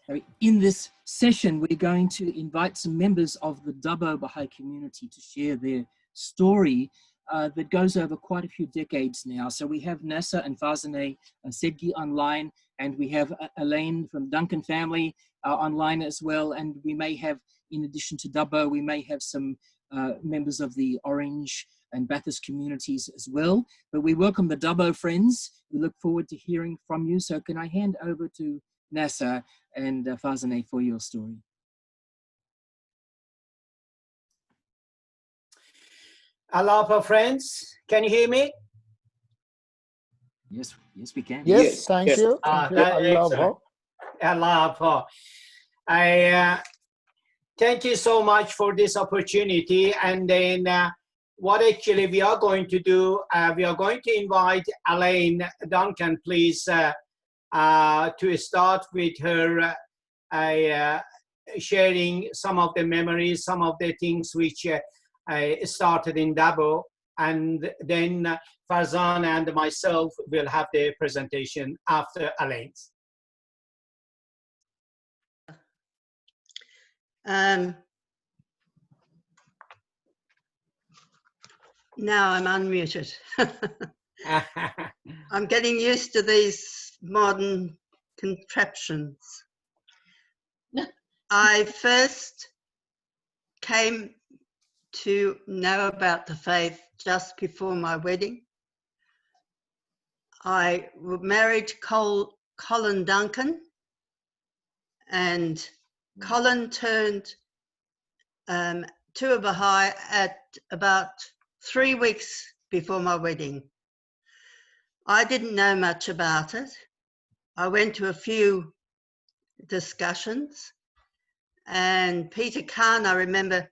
In this session, we're going to invite some members of the Dubbo Bahai community to share their story that goes over quite a few decades now. So we have Nasser and Fazaneh and Sedghi online, and we have Allaine from Duncan family online as well. And we may have, in addition to Dubbo, we may have some members of the Orange and Bathurst communities as well. But we welcome the Dubbo friends. We look forward to hearing from you. So can I hand over to Nasser and Fazaneh for your story. Aloha, friends. Can you hear me? Yes, we can. Yes, thank you. Thank you. Aloha. Aloha. Thank you so much for this opportunity. And then what actually we are going to do, we are going to invite Allaine Duncan, please, to start with her sharing some of the memories, some of the things which started in Dubbo, and then Fazaneh and myself will have the presentation after Allaine's. Now I'm unmuted. I'm getting used to these modern contraptions. I first came to know about the faith just before my wedding. I married Colin Duncan, and Colin turned to a Bahai at about 3 weeks before my wedding. I didn't know much about it. I went to a few discussions, and Peter Khan, I remember,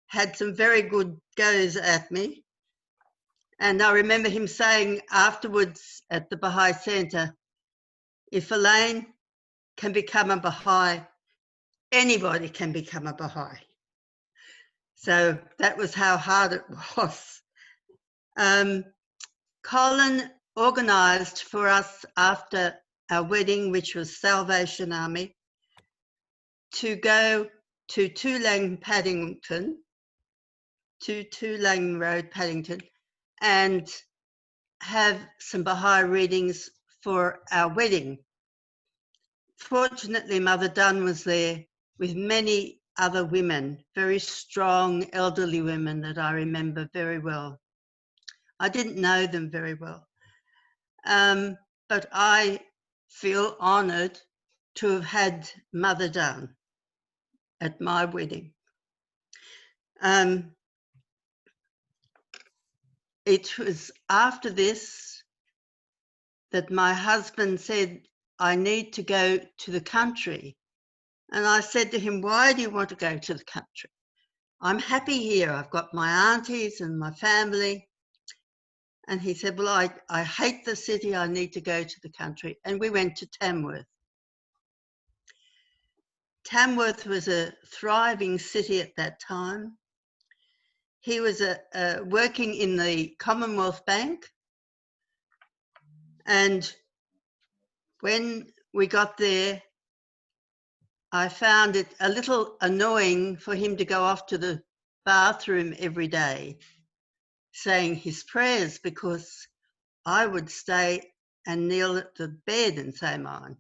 had some very good goes at me. And I remember him saying afterwards at the Bahai Centre, if Allaine can become a Bahai, anybody can become a Bahai. So that was how hard it was. Colin organised for us after our wedding, which was Salvation Army, to go to Toolang Road, Paddington, and have some Bahai readings for our wedding. Fortunately, Mother Dunn was there with many other women, very strong elderly women that I remember very well. I didn't know them very well, but I feel honoured to have had Mother Dunn at my wedding. It was after this that my husband said, I need to go to the country. And I said to him, why do you want to go to the country? I'm happy here. I've got my aunties and my family. And he said, well, I hate the city. I need to go to the country. And we went to Tamworth. Tamworth was a thriving city at that time. He was working in the Commonwealth Bank. And when we got there, I found it a little annoying for him to go off to the bathroom every day saying his prayers, because I would stay and kneel at the bed and say mine.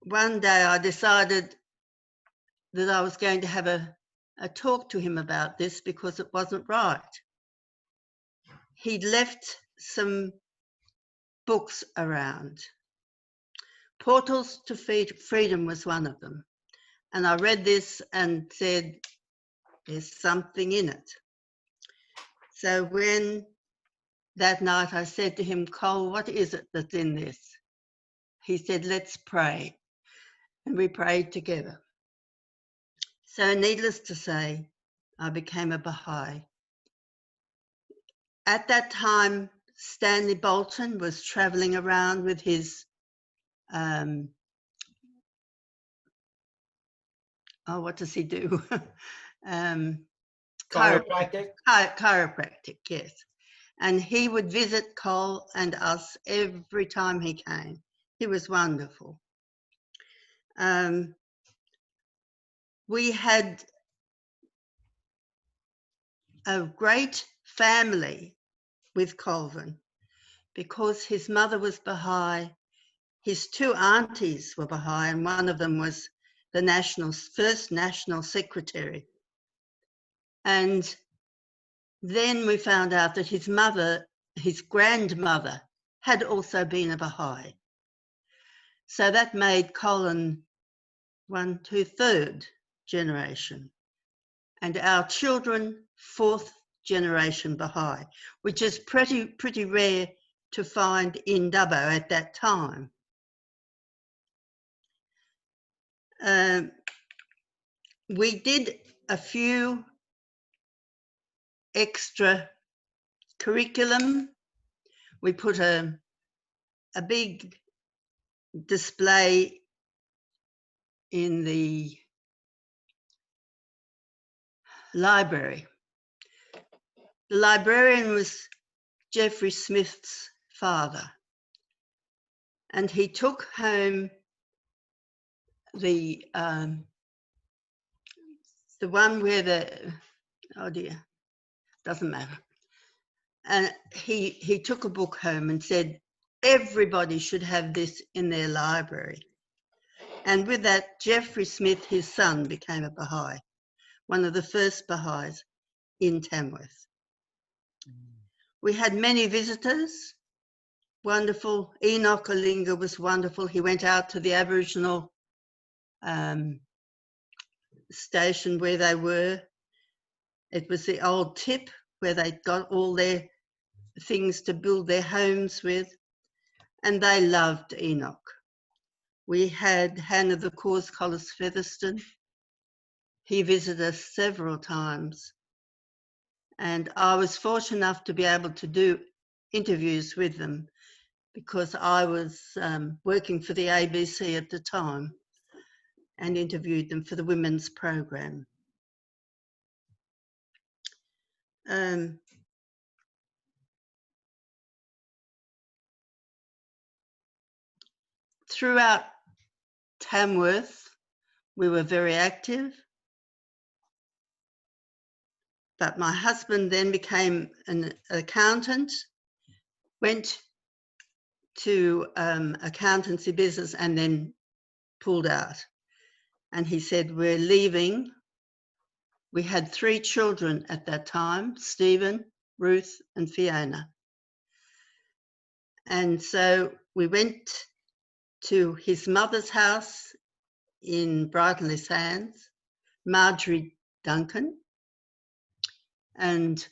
One day I decided that I was going to have a talk to him about this, because it wasn't right. He'd left some books around. Portals to Freedom was one of them. And I read this and said, there's something in it. So when that night I said to him, Cole, what is it that's in this? He said, let's pray. And we prayed together. So needless to say, I became a Bahai. At that time, Stanley Bolton was traveling around with his what does he do? Chiropractic? Chiropractic, yes. And he would visit Cole and us every time he came. He was wonderful. We had a great family with Colvin because his mother was Bahai, his two aunties were Bahai, and one of them was the first national secretary. And then we found out that his mother, his grandmother, had also been a Bahai. So that made Colin 3rd generation, and our children 4th generation Bahai, which is pretty rare to find in Dubbo at that time. We did a few extra curriculum. We put a big display in the library. The librarian was Jeffrey Smith's father, and he took home the one where oh dear, doesn't matter. And he took a book home and said, everybody should have this in their library. And with that, Jeffrey Smith, his son, became a Bahai, one of the first Bahais in Tamworth. We had many visitors, wonderful. Enoch Olinga was wonderful. He went out to the Aboriginal station where they were. It was the old tip where they got all their things to build their homes with, and they loved Enoch. We had Hannah the Cause Collis Featherston. He visited us several times, and I was fortunate enough to be able to do interviews with them because I was working for the ABC at the time and interviewed them for the women's program. Throughout Tamworth, we were very active, but my husband then became an accountant, went to accountancy business and then pulled out. And he said, we're leaving. We had 3 children at that time, Stephen, Ruth, and Fiona. And so we went to his mother's house in Brighton Sands, Marjorie Duncan. And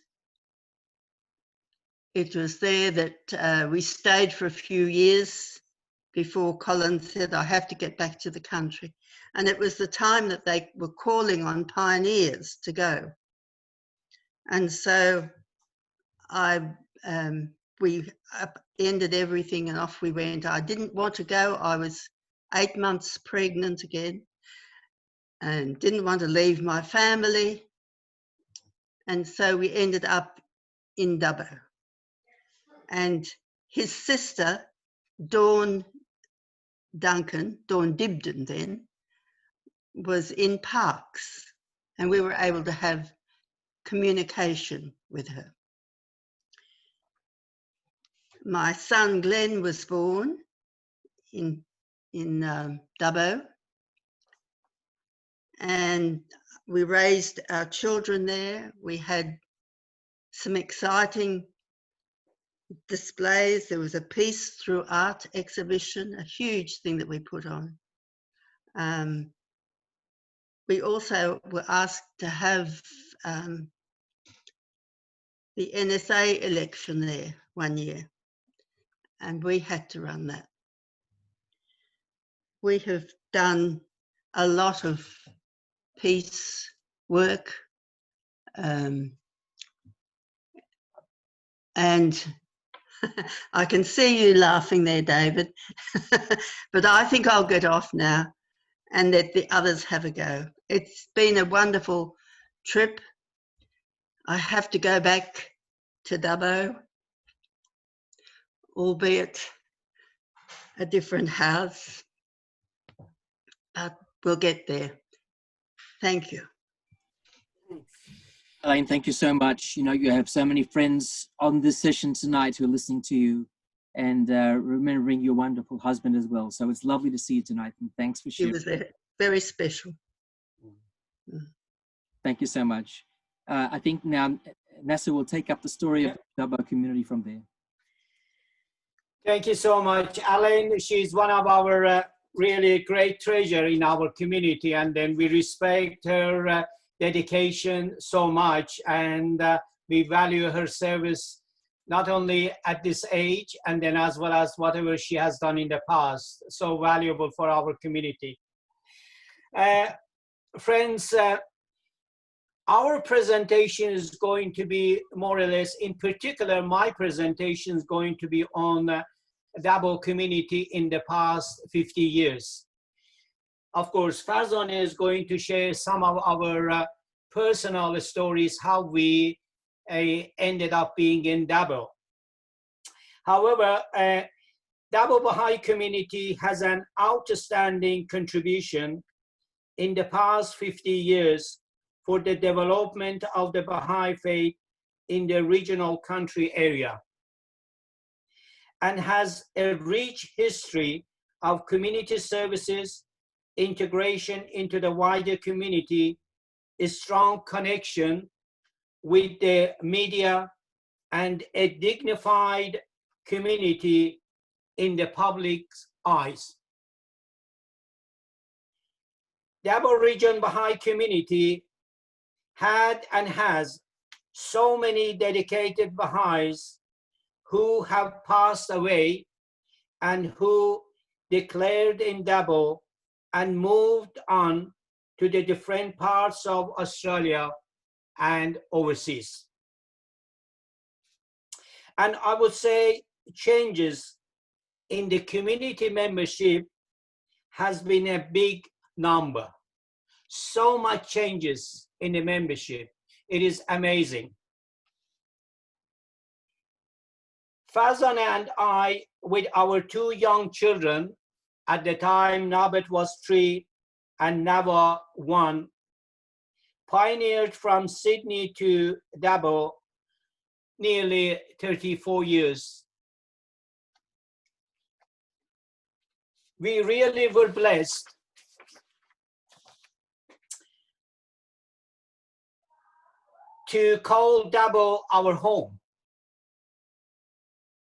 it was there that we stayed for a few years before Colin said, I have to get back to the country. And it was the time that they were calling on pioneers to go. And so we ended everything and off we went. I didn't want to go. I was 8 months pregnant again and didn't want to leave my family. And so we ended up in Dubbo. And his sister, Dawn Dibden then, was in Parks, and we were able to have communication with her. My son Glenn was born in Dubbo, and we raised our children there. We had some exciting displays. There was a Peace Through Art exhibition, a huge thing that we put on. We also were asked to have the NSA election there one year, and we had to run that. We have done a lot of peace work, and I can see you laughing there, David, but I think I'll get off now and let the others have a go. It's been a wonderful trip. I have to go back to Dubbo, albeit a different house. but we'll get there. Thank you. Allaine, thank you so much. You know, you have so many friends on this session tonight who are listening to you and remembering your wonderful husband as well. So it's lovely to see you tonight, and thanks for He sharing. was very special. Thank you so much. I think now Nasser will take up the story of the Dubbo community from there. Thank you so much, Allaine. She's one of our really great treasure in our community, and then we respect her dedication so much, and we value her service not only at this age, and then as well as whatever she has done in the past. So valuable for our community. Friends, our presentation is going to be more or less, in particular, my presentation is going to be on Dubbo community in the past 50 years. Of course, Fazaneh is going to share some of our personal stories, how we ended up being in Dubbo. However, Dubbo Bahai community has an outstanding contribution in the past 50 years for the development of the Bahai faith in the regional country area, and has a rich history of community services, integration into the wider community, a strong connection with the media, and a dignified community in the public's eyes. Dubbo region Bahai community had and has so many dedicated Baha'is who have passed away and who declared in Dubbo and moved on to the different parts of Australia and overseas. And I would say changes in the community membership has been a big number. So much changes in the membership. It is amazing. Fazaneh and I, with our two young children, at the time Nabet was 3 and Nava 1, pioneered from Sydney to Dubbo nearly 34 years. We really were blessed to call Dubbo our home,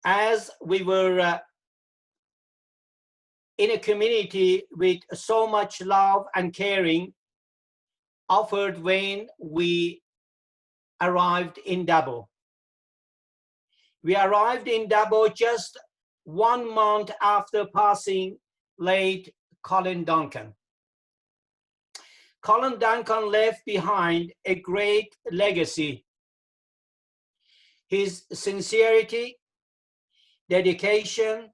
as we were in a community with so much love and caring offered when we arrived in Dubbo. We arrived in Dubbo just 1 month after passing late Colin Duncan. Colin Duncan left behind a great legacy. His sincerity, dedication,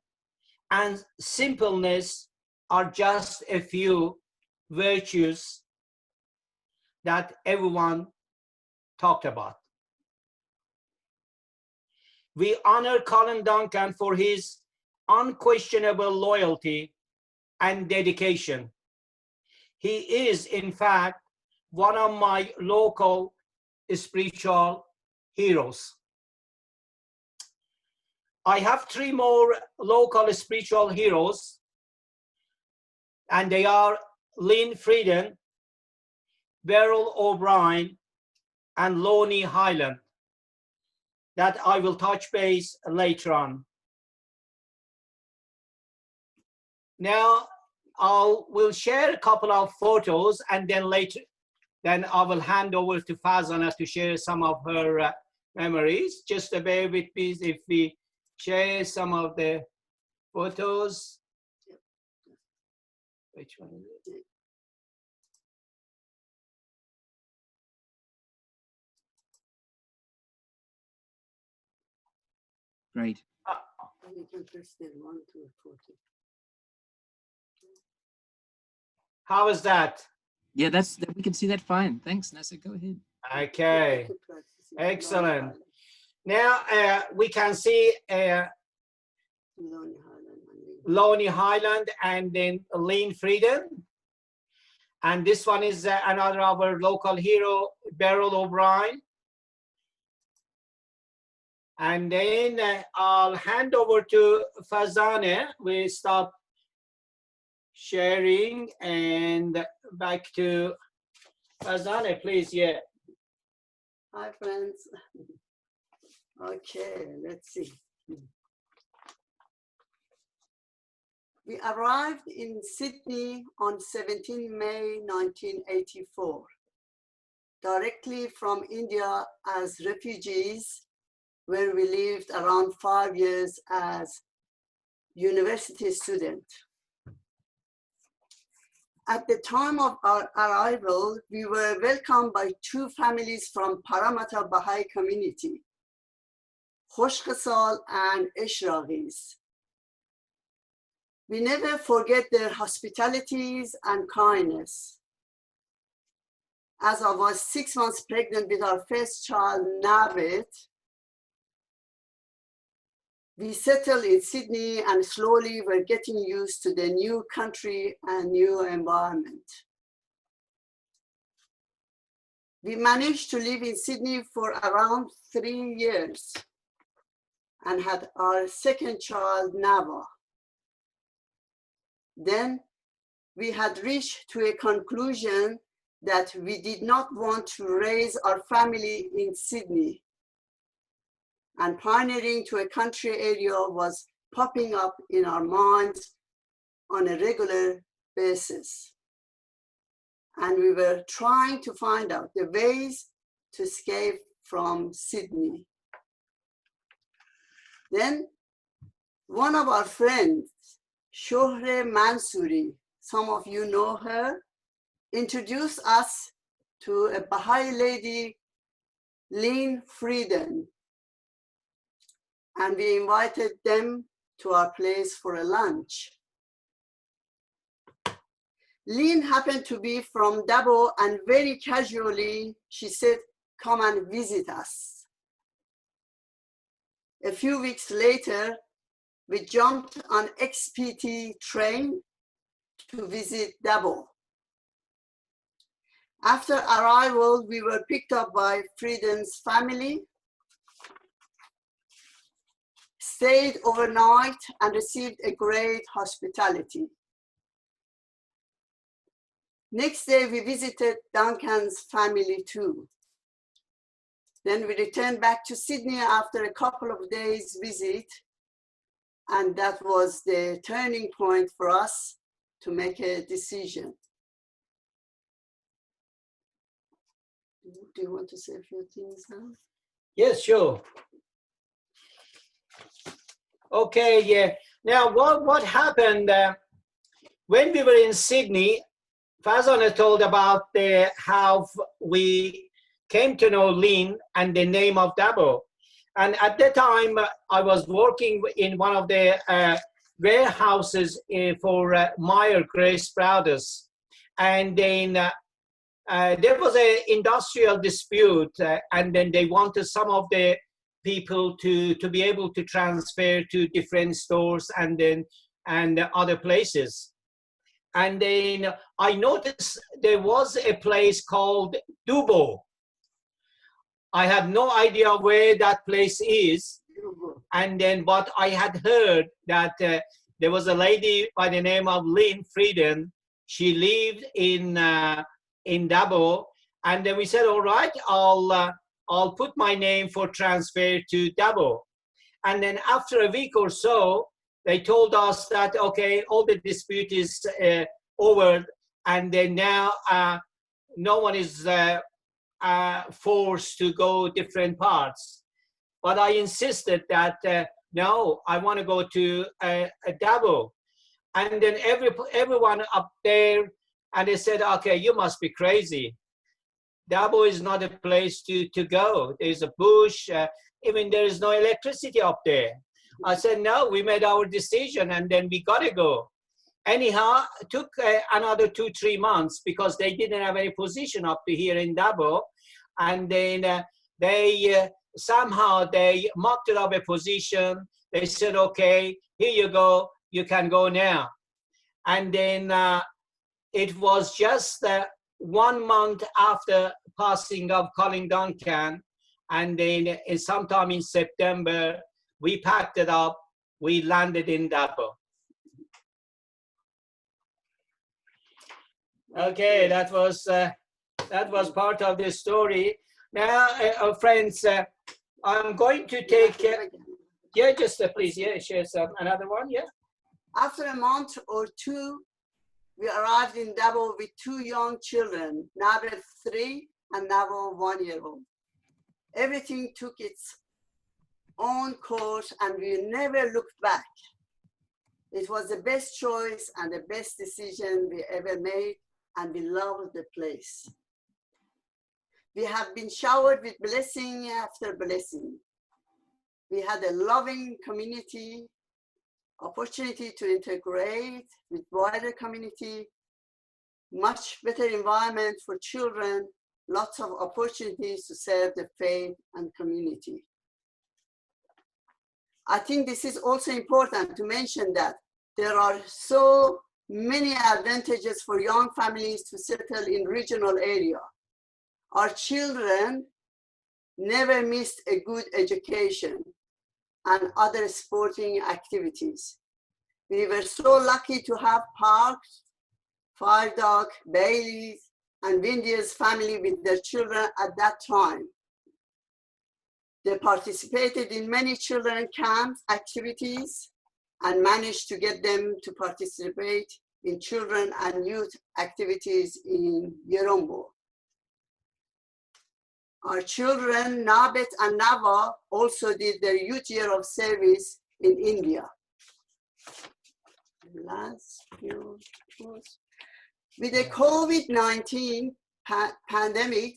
and simpleness are just a few virtues that everyone talked about. We honor Colin Duncan for his unquestionable loyalty and dedication. He is, in fact, one of my local spiritual heroes. I have 3 more local spiritual heroes, and they are Lynne Frieden, Beryl O'Brien, and Lonnie Highland, that I will touch base later on. Now, we'll share a couple of photos, and then later, then I will hand over to Fazaneh to share some of her memories. Just bear with me if we share some of the photos. Which one is it? Great. How is that? Yeah, we can see that fine. Thanks, Nasser. Go ahead. Okay, excellent. Now we can see Lonnie Highland and then Lynne Frieden. And this one is another of our local hero, Beryl O'Brien. And then I'll hand over to Fazaneh. We stop sharing and back to Fazaneh, please. Yeah. Hi, friends. Okay, let's see. We arrived in Sydney on 17 May 1984, directly from India as refugees, where we lived around 5 years as university student. At the time of our arrival, we were welcomed by two families from Parramatta Bahai Community, Khoshkhasal and Ishraqis. We never forget their hospitalities and kindness. As I was 6 months pregnant with our first child, Navid, we settled in Sydney and slowly were getting used to the new country and new environment. We managed to live in Sydney for around 3 years and had our second child, Nava. Then we had reached to a conclusion that we did not want to raise our family in Sydney, and pioneering to a country area was popping up in our minds on a regular basis. And we were trying to find out the ways to escape from Sydney. Then one of our friends, Shohre Mansouri, some of you know her, introduced us to a Bahai lady, Lynne Frieden, and we invited them to our place for a lunch. Lynne happened to be from Davao, and very casually, she said, come and visit us. A few weeks later, we jumped on XPT train to visit Davao. After arrival, we were picked up by Frieden's family, stayed overnight, and received a great hospitality. Next day, we visited Duncan's family too. Then we returned back to Sydney after a couple of days visit, and that was the turning point for us to make a decision. Do you want to say a few things now? Yes, sure. Okay, yeah. Now, what happened when we were in Sydney? Fazaneh told about how we came to know Lynne and the name of Dubbo. And at that time, I was working in one of the warehouses for Meyer Grace Brothers. And then there was an industrial dispute, and then they wanted some of the people to be able to transfer to different stores and other places. And then I noticed there was a place called Dubbo. I had no idea where that place is. And then, but I had heard that there was a lady by the name of Lynne Frieden. She lived in Dubbo. And then we said, all right, I'll put my name for transfer to Dubbo. And then after a week or so, they told us that, okay, all the dispute is over, and then now no one is forced to go different parts. But I insisted that, no, I want to go to Dubbo. And then everyone up there, and they said, okay, you must be crazy. Dubbo is not a place to go. There's a bush, even there is no electricity up there. I said, no, we made our decision and then we got to go. Anyhow, it took another 2-3 months because they didn't have any position up here in Dubbo. And then somehow they mocked up a position. They said, okay, here you go, you can go now. And then it was just 1 month after passing of Colin Duncan, and then sometime in September, we packed it up, we landed in Dubbo. Okay, that was part of the story. Now, friends, I'm going to take, yeah, just please, yeah, share another one, yeah. After a month or two, we arrived in Davao with 2 young children, Nabil 3 and Davao 1-year-old. Everything took its own course and we never looked back. It was the best choice and the best decision we ever made, and we loved the place. We have been showered with blessing after blessing. We had a loving community, opportunity to integrate with wider community, much better environment for children, lots of opportunities to serve the faith and community. I think this is also important to mention that there are so many advantages for young families to settle in regional area. Our children never missed a good education and other sporting activities. We were so lucky to have parks, Fire Dog, Bailey's, and Windy's family with their children at that time. They participated in many children camp activities and managed to get them to participate in children and youth activities in Yerombo. Our children, Nabet and Nava, also did their youth year of service in India. Last few posts. With the COVID-19 pandemic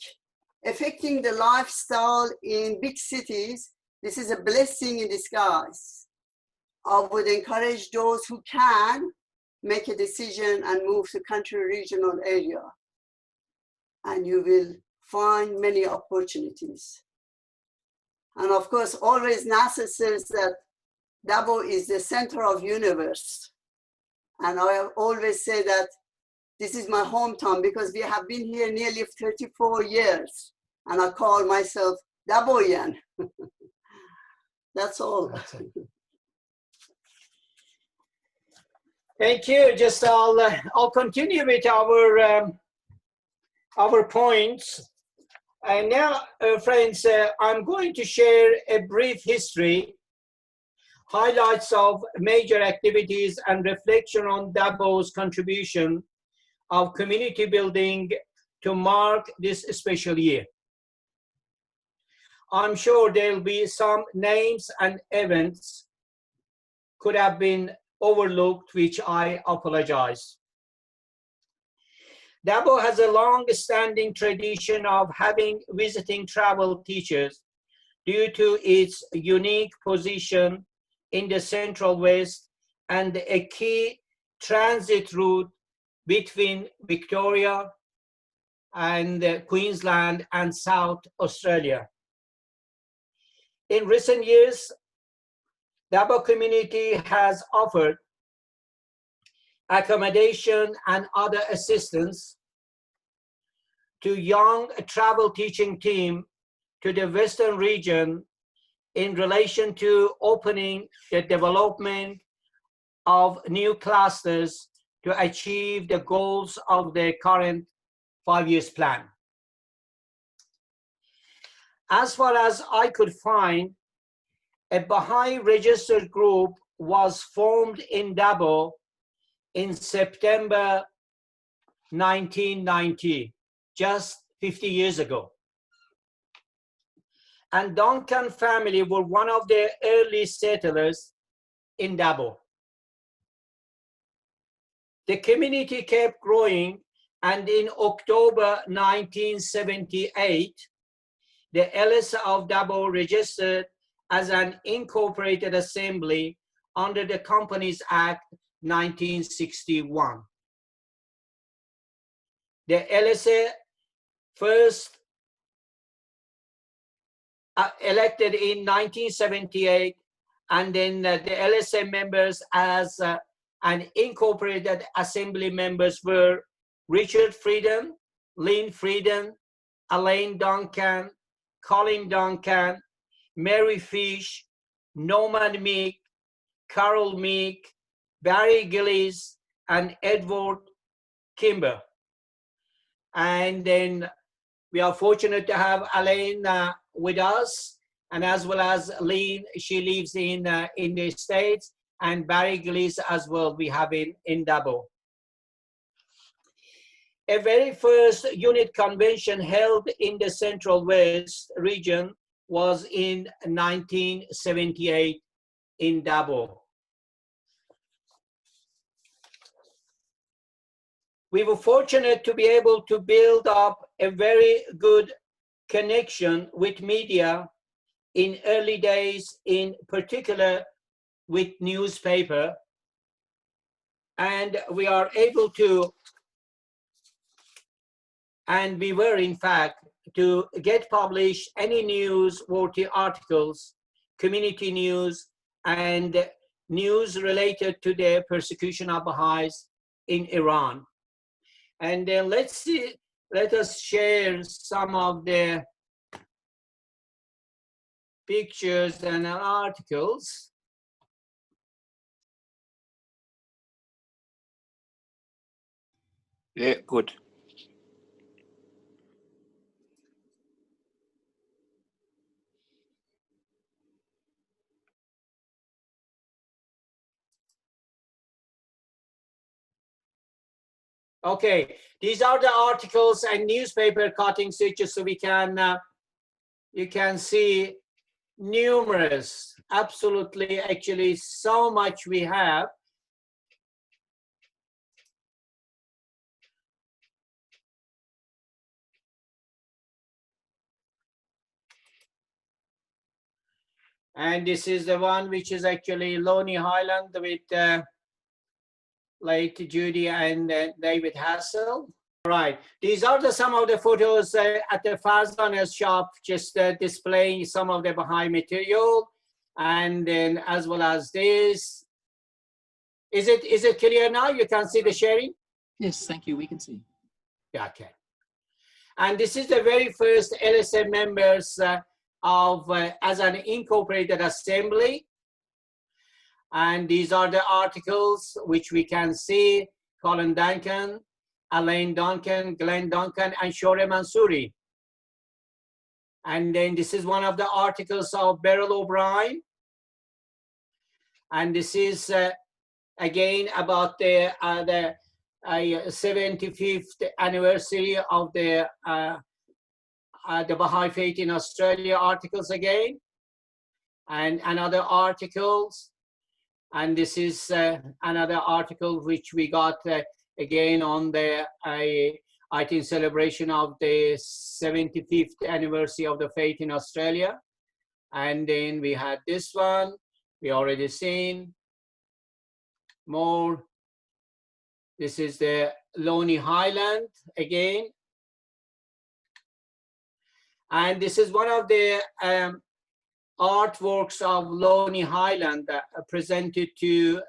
affecting the lifestyle in big cities, this is a blessing in disguise. I would encourage those who can make a decision and move to country regional area, and you will find many opportunities. And of course, always Nasser says that Dubbo is the center of universe. And I always say that this is my hometown because we have been here nearly 34 years. And I call myself Dubboian. That's all. Thank you. Just I'll continue with our points. And now, friends, I'm going to share a brief history, highlights of major activities and reflection on Dubbo's contribution of community building to mark this special year. I'm sure there'll be some names and events could have been overlooked, which I apologize. Dubbo has a long-standing tradition of having visiting travel teachers due to its unique position in the Central West and a key transit route between Victoria and Queensland and South Australia. In recent years, Dubbo community has offered accommodation and other assistance to young travel teaching team to the Western region in relation to opening the development of new clusters to achieve the goals of the current 5-year plan. As far as I could find, a Bahai registered group was formed in Dubbo in September 1990, just 50 years ago. And Duncan family were one of the early settlers in Dubbo. The community kept growing, and in October 1978, the LSA of Dubbo registered as an incorporated assembly under the Companies Act 1961. The LSA first elected in 1978, and then the LSA members as an incorporated assembly members were Richard Frieden, Lynne Frieden, Allaine Duncan, Colin Duncan, Mary Fish, Norman Meek, Carol Meek, Barry Gillies, and Edward Kimber. And then we are fortunate to have Allaine with us, and as well as Lynne, she lives in the States, and Barry Gillies as well we have in Dubbo. A very first unit convention held in the Central West region was in 1978 in Davao. We were fortunate to be able to build up a very good connection with media in early days, in particular with newspaper. And we are able to, and we were in fact, to get published any newsworthy articles, community news, and news related to the persecution of Baha'is in Iran. And then let us share some of the pictures and articles. Yeah, good. Okay, these are the articles and newspaper cuttings, just so we can, you can see numerous, absolutely, actually so much we have. And this is the one which is actually Lonely Highland with late Judy and David Hassel. All right, these are some of the photos at the Fazaneh shop, just displaying some of the Baha'i material, and then as well as this. Is it clear now? You can see the sharing? Yes, thank you. We can see. Yeah, okay. And this is the very first LSM members as an incorporated assembly. And these are the articles which we can see: Colin Duncan, Allaine Duncan, Glenn Duncan, and Shore Mansouri. And then this is one of the articles of Beryl O'Brien. And this is again about the 75th anniversary of the Baha'i Faith in Australia articles again, and another articles. And this is another article which we got again on the I think celebration of the 75th anniversary of the faith in Australia. And then we had this one, we already seen more. This is the Lonely Highland again. And this is one of the artworks of Lonely Highland presented to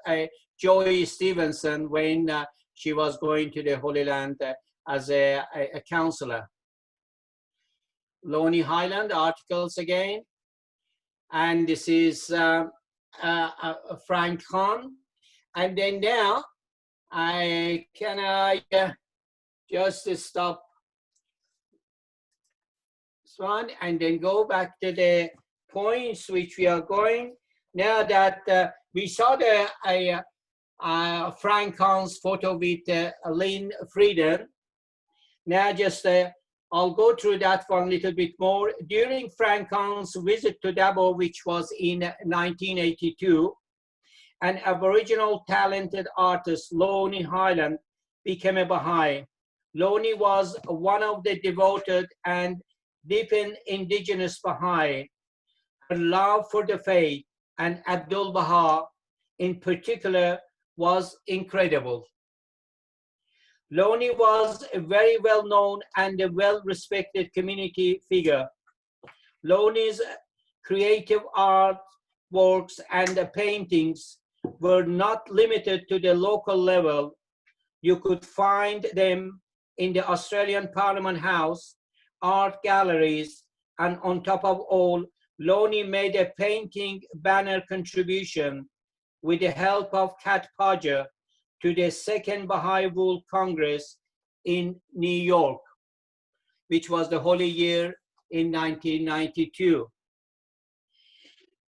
Joy Stevenson when she was going to the Holy Land as a counselor. Lonely Highland articles again. And this is Frank Khan. And then now, can I just stop this one and then go back to the points which we are going. Now that we saw the Frank Khan's photo with Lynne Frieden, now just I'll go through that one a little bit more. During Frank Khan's visit to Dubbo, which was in 1982, an Aboriginal talented artist, Lonely Highland, became a Baha'i. Lonely was one of the devoted and deepened indigenous Baha'i. Her love for the faith and Abdul Baha in particular was incredible. Lonely was a very well-known and a well-respected community figure. Lonely's creative art works and paintings were not limited to the local level. You could find them in the Australian Parliament House, art galleries, and on top of all, Lynne made a painting banner contribution with the help of Kat Podger to the Second Bahai World Congress in New York, which was the Holy Year in 1992.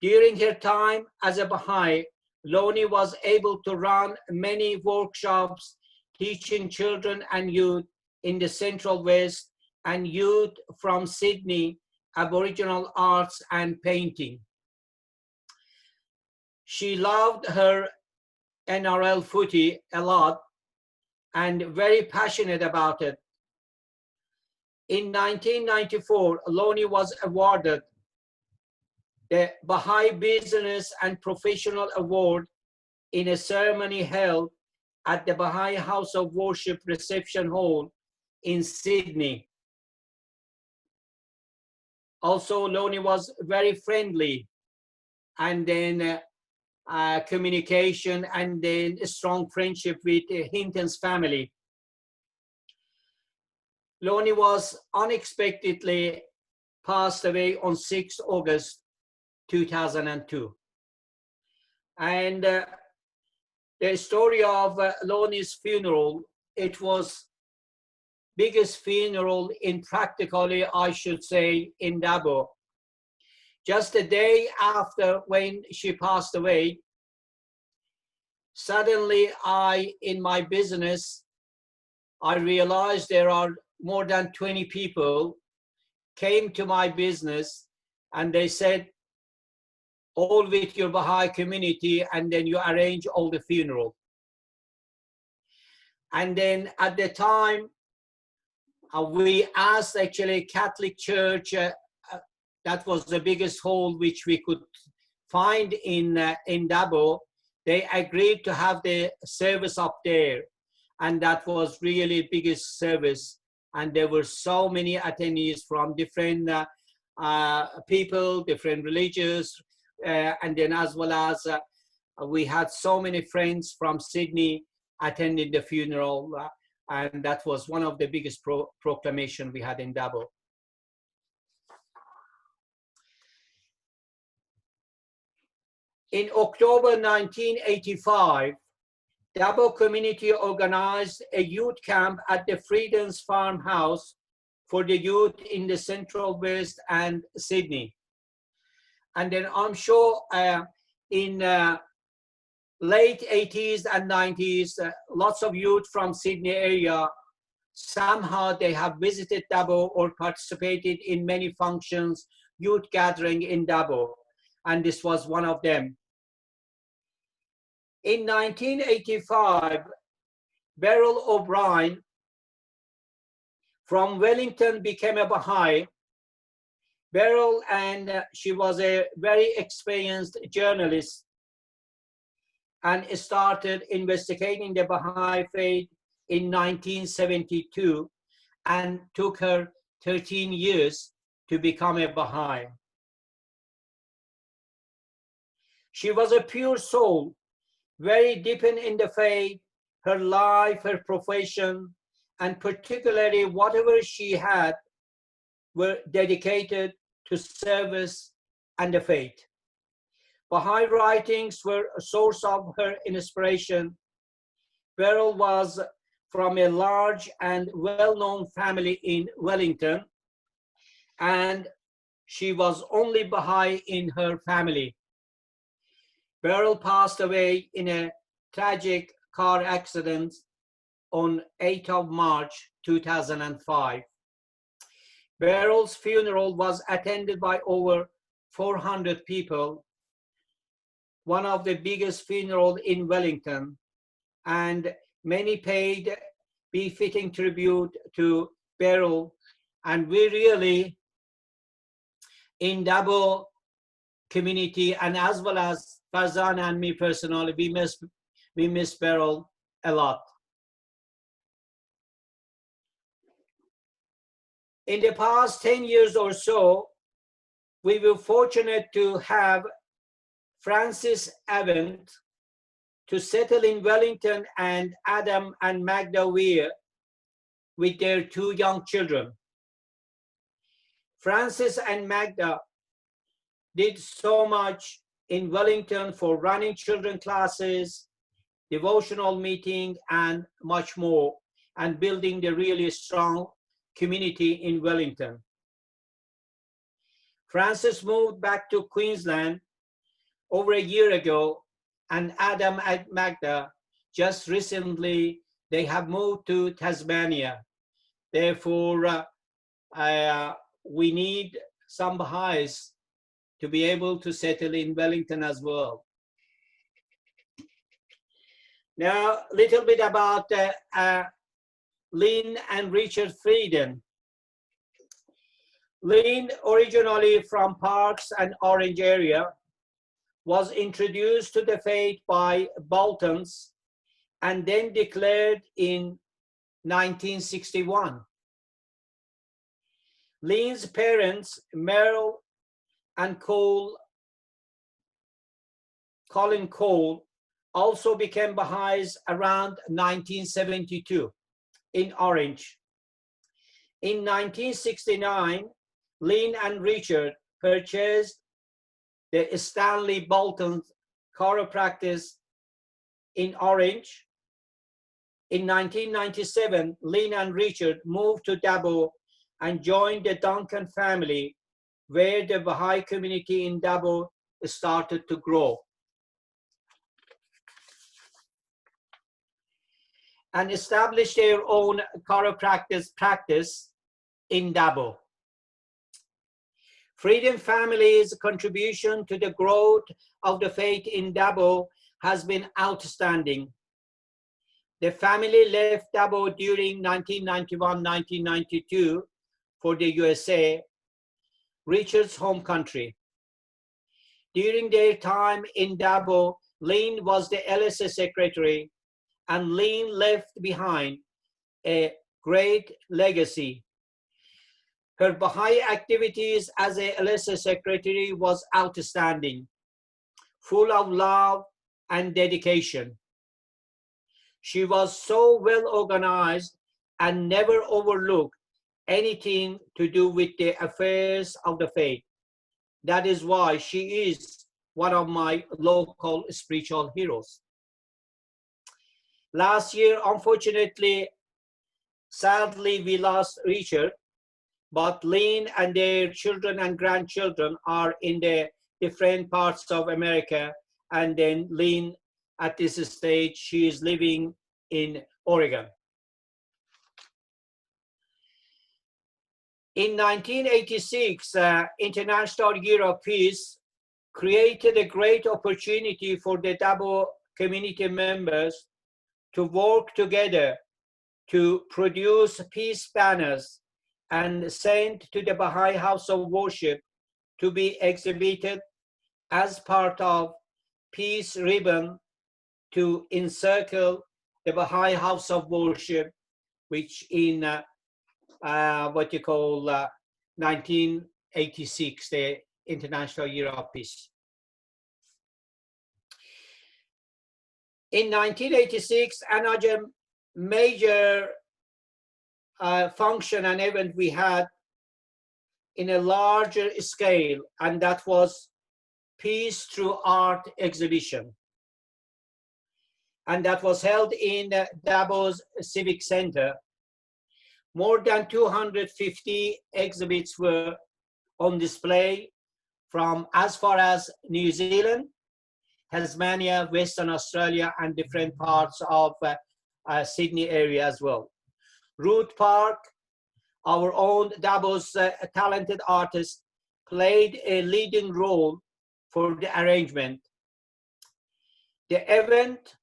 During her time as a Bahai, Lynne was able to run many workshops teaching children and youth in the Central West and youth from Sydney Aboriginal arts and painting. She loved her NRL footy a lot and very passionate about it. In 1994, Lynne was awarded the Bahai Business and Professional Award in a ceremony held at the Bahai House of Worship Reception Hall in Sydney. Also, Lynne was very friendly, and then communication, and then a strong friendship with Hinton's family. Lynne was unexpectedly passed away on 6 August 2002. And the story of Lynne's funeral, it was biggest funeral in practically, I should say, in Dubbo. Just a day after when she passed away, suddenly in my business, I realized there are more than 20 people came to my business and they said, all with your Bahai community, and then you arrange all the funeral. And then at the time, we asked actually Catholic Church, that was the biggest hall which we could find in Dubbo. They agreed to have the service up there, and that was really biggest service. And there were so many attendees from different people, different religions, and then as well as we had so many friends from Sydney attending the funeral, and that was one of the biggest proclamation we had in Dubbo. In October 1985, Bahai Community organized a youth camp at the Frieden's farmhouse for the youth in the Central West and Sydney. And then I'm sure in late 80s and 90s, lots of youth from Sydney area, somehow they have visited Dubbo or participated in many functions, youth gathering in Dubbo, and this was one of them. In 1985, Beryl O'Brien from Wellington became a Bahai. Beryl, and she was a very experienced journalist and started investigating the Bahai faith in 1972, and took her 13 years to become a Bahai. She was a pure soul, very deep in the faith, her life, her profession, and particularly whatever she had were dedicated to service and the faith. Bahai writings were a source of her inspiration. Beryl was from a large and well-known family in Wellington, and she was only Bahai in her family. Beryl passed away in a tragic car accident on 8th of March 2005. Beryl's funeral was attended by over 400 people, one of the biggest funerals in Wellington, and many paid befitting tribute to Beryl. And we really, in Dubbo community, and as well as Fazaneh and me personally, we miss Beryl a lot. In the past 10 years or so, we were fortunate to have Francis Avent to settle in Wellington, and Adam and Magda Weir with their 2 young children. Francis and Magda did so much in Wellington for running children classes, devotional meeting, and much more, and building the really strong community in Wellington. Francis moved back to Queensland over a year ago, and Adam and Magda just recently, they have moved to Tasmania. Therefore, we need some Baha'is to be able to settle in Wellington as well. Now, a little bit about Lynne and Richard Frieden. Lynne, originally from Parks and Orange area, was introduced to the faith by Boltons and then declared in 1961. Lynne's parents, Merle and Colin Cole, also became Baha'is around 1972 in Orange. In 1969, Lynne and Richard purchased the Stanley Bolton chiropractic in Orange. In 1997, Lynne and Richard moved to Dubbo and joined the Duncan family, where the Bahai community in Dubbo started to grow, and established their own chiropractic practice in Dubbo. Frieden family's contribution to the growth of the faith in Dubbo has been outstanding. The family left Dubbo during 1991-1992 for the USA, Richard's home country. During their time in Dubbo, Lynne was the LSA secretary, and Lynne left behind a great legacy. Her Baha'i activities as a LSA secretary was outstanding, full of love and dedication. She was so well organized and never overlooked anything to do with the affairs of the faith. That is why she is one of my local spiritual heroes. Last year, unfortunately, sadly, we lost Richard, but Lynne and their children and grandchildren are in the different parts of America. And then Lynne, at this stage, she is living in Oregon. In 1986, International Year of Peace created a great opportunity for the Dubbo community members to work together to produce peace banners and sent to the Baha'i House of Worship to be exhibited as part of peace ribbon to encircle the Baha'i House of Worship, which in 1986, the International Year of Peace. In 1986, another major function and event we had in a larger scale, and that was Peace Through Art exhibition. And that was held in Dubbo's Civic Center. More than 250 exhibits were on display from as far as New Zealand, Tasmania, Western Australia, and different parts of Sydney area as well. Ruth Park, our own Dubbo's talented artist, played a leading role for the arrangement. The event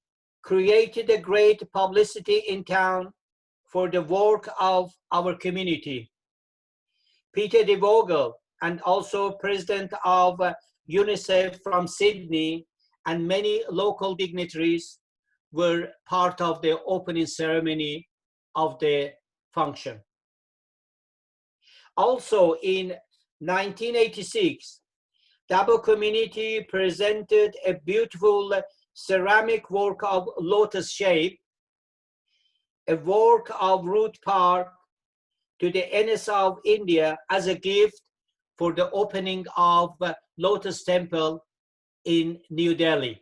created a great publicity in town for the work of our community. Peter de Vogel, and also president of UNICEF from Sydney, and many local dignitaries were part of the opening ceremony of the function. Also in 1986, Dubbo community presented a beautiful ceramic work of lotus shape a work of Ruth Park to the NSA of India as a gift for the opening of Lotus Temple in New Delhi.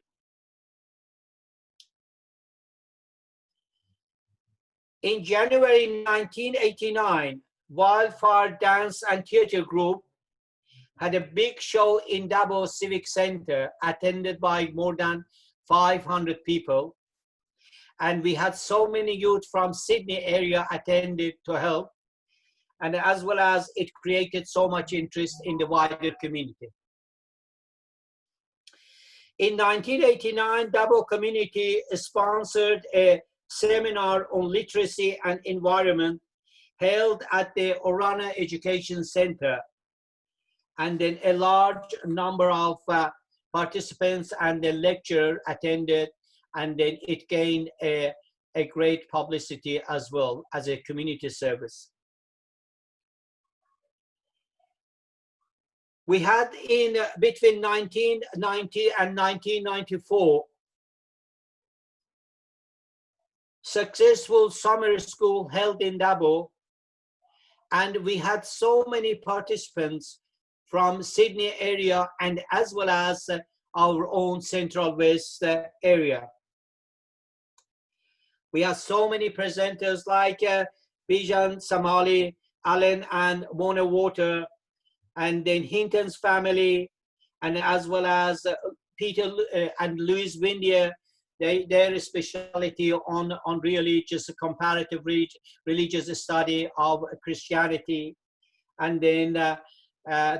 In January 1989, Wildfire Dance and Theatre Group had a big show in Davao Civic Center, attended by more than 500 people. And we had so many youth from Sedghi area attended to help, and as well as it created so much interest in the wider community. In 1989, Bahai Community sponsored a seminar on literacy and environment held at the Orana Education Center. And then a large number of participants and the lecturer attended, and then it gained a great publicity as well as a community service. We had in between 1990 and 1994 successful summer school held in Davao, and we had so many participants from Sedghi area and as well as our own Central West area. We had so many presenters like Bijan Samali, Allaine and Mona Water, and then Hinton's family, and as well as Peter and Louis Windier, their specialty on really just a comparative religious study of Christianity. And then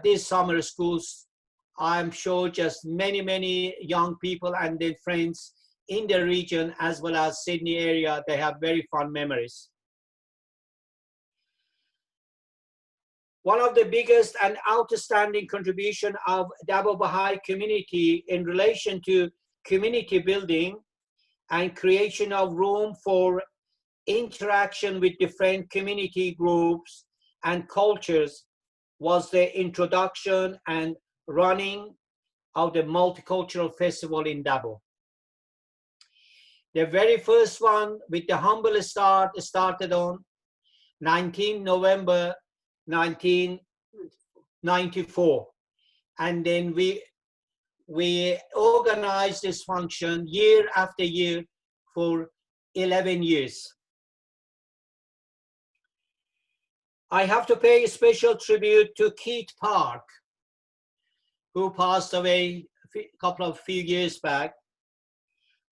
these summer schools, I'm sure just many young people and their friends in the region as well as Sedghi area, they have very fond memories. One of the biggest and outstanding contribution of Davao Bahai community in relation to community building and creation of room for interaction with different community groups and cultures was the introduction and running of the Multicultural Festival in Davao. The very first one with the humble start started on 19 November 1994, and then we organized this function year after year for 11 years. I have to pay a special tribute to Keith Park, who passed away a few years back,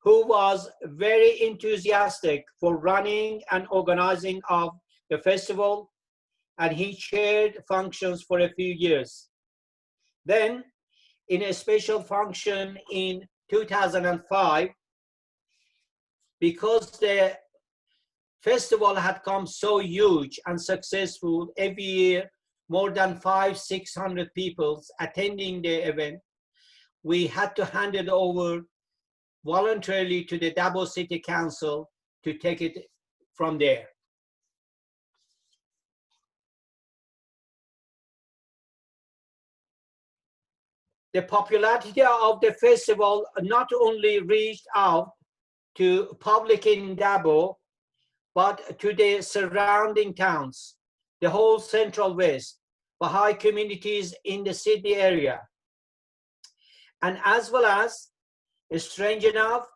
who was very enthusiastic for running and organizing of the festival, and he chaired functions for a few years. Then, in a special function in 2005, because the festival had come so huge and successful, every year more than 500-600 people attending the event, we had to hand it over voluntarily to the Davao City Council to take it from there. The popularity of the festival not only reached out to public in Davao, but to the surrounding towns, the whole Central West, Bahai communities in the Sedghi area, and as well as, strange enough,